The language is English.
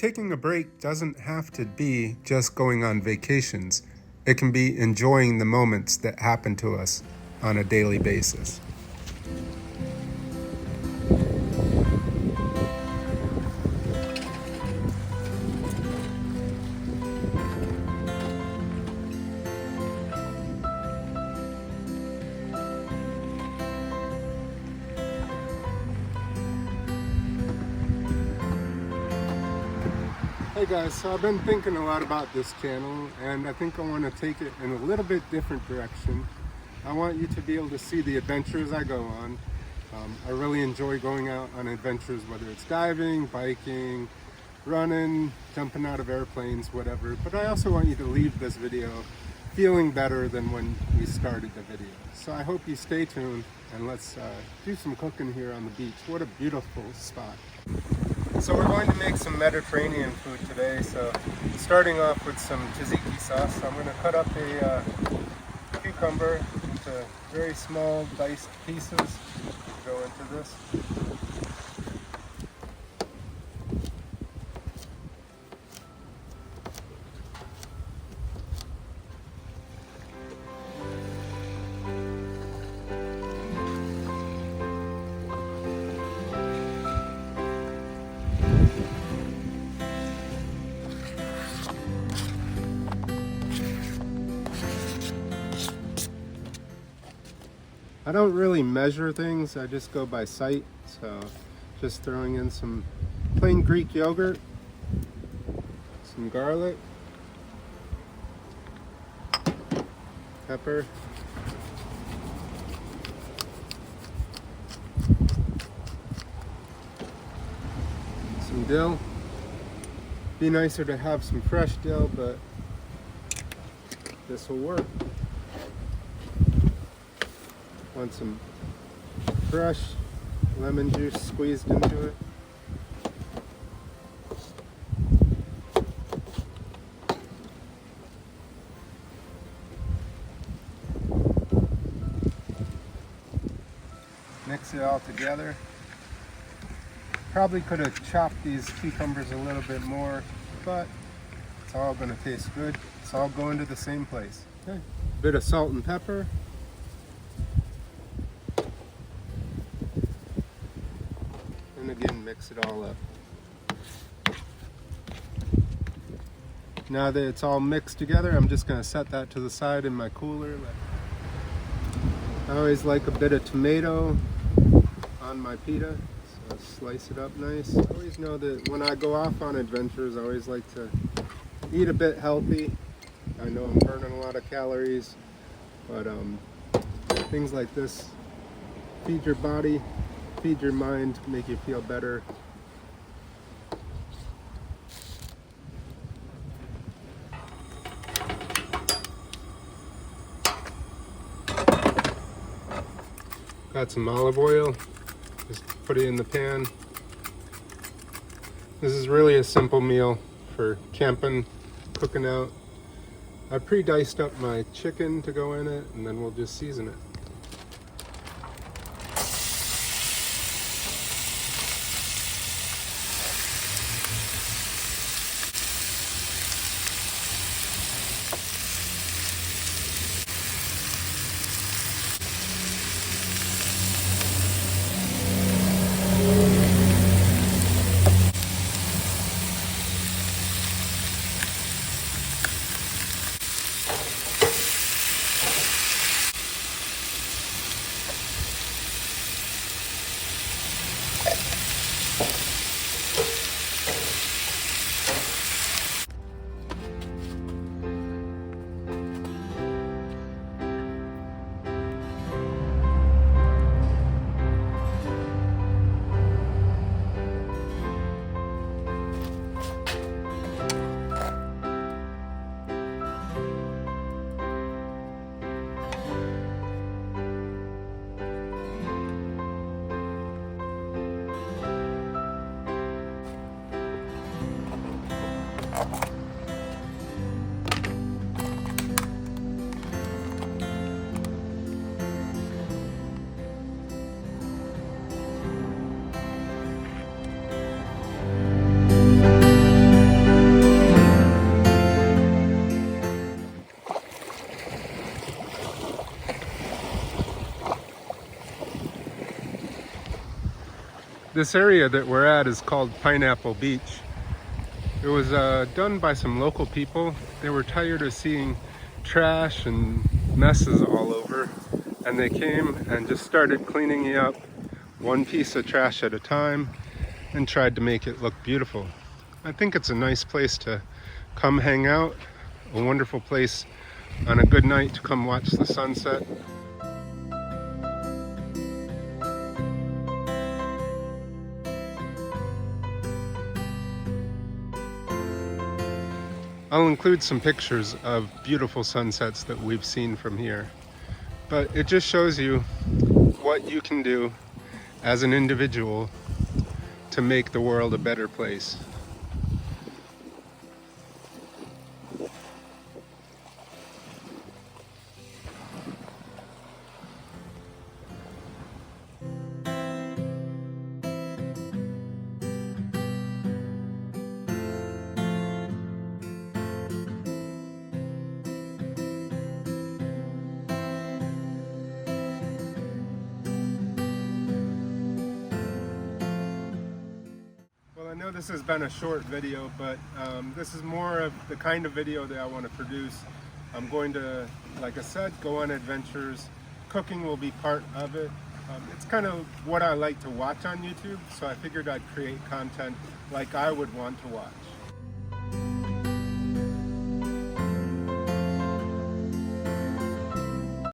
taking a break doesn't have to be just going on vacations. It can be enjoying the moments that happen to us on a daily basis. Hey guys, so I've been thinking a lot about this channel, and I think I want to take it in a little bit different direction. I want you to be able to see the adventures I go on. I really enjoy going out on adventures, whether it's diving, biking, running, jumping out of airplanes, whatever. But I also want you to leave this video feeling better than when we started the video. So I hope you stay tuned, and let's do some cooking here on the beach. What a beautiful spot. So we're going to make some Mediterranean food today. So starting off with some tzatziki sauce, I'm going to cut up a cucumber into very small diced pieces to go into this. I don't really measure things, I just go by sight, so just throwing in some plain Greek yogurt, some garlic, pepper, some dill. Be nicer to have some fresh dill, but this will work. Want some fresh lemon juice squeezed into it. Mix it all together. Probably could have chopped these cucumbers a little bit more, but it's all going to taste good. It's all going to the same place. Okay. Bit of salt and pepper. And again, mix it all up. Now that it's all mixed together, I'm just going to set that to the side in my cooler. I always like a bit of tomato on my pita, so slice it up nice. I always know that when I go off on adventures, I always like to eat a bit healthy. I know I'm burning a lot of calories, but things like this feed your body, feed your mind, make you feel better. Got some olive oil, just put it in the pan. This is really a simple meal for camping, cooking out. I pre-diced up my chicken to go in it, and then we'll just season it. This area that we're at is called Pineapple Beach. It was done by some local people. They were tired of seeing trash and messes all over, and they came and just started cleaning up one piece of trash at a time and tried to make it look beautiful. I think it's a nice place to come hang out, a wonderful place on a good night to come watch the sunset. I'll include some pictures of beautiful sunsets that we've seen from here, but it just shows you what you can do as an individual to make the world a better place. I know this has been a short video, but this is more of the kind of video that I want to produce. I'm going to, like I said, go on adventures. Cooking will be part of it. It's kind of what I like to watch on YouTube, so I figured I'd create content like I would want to watch.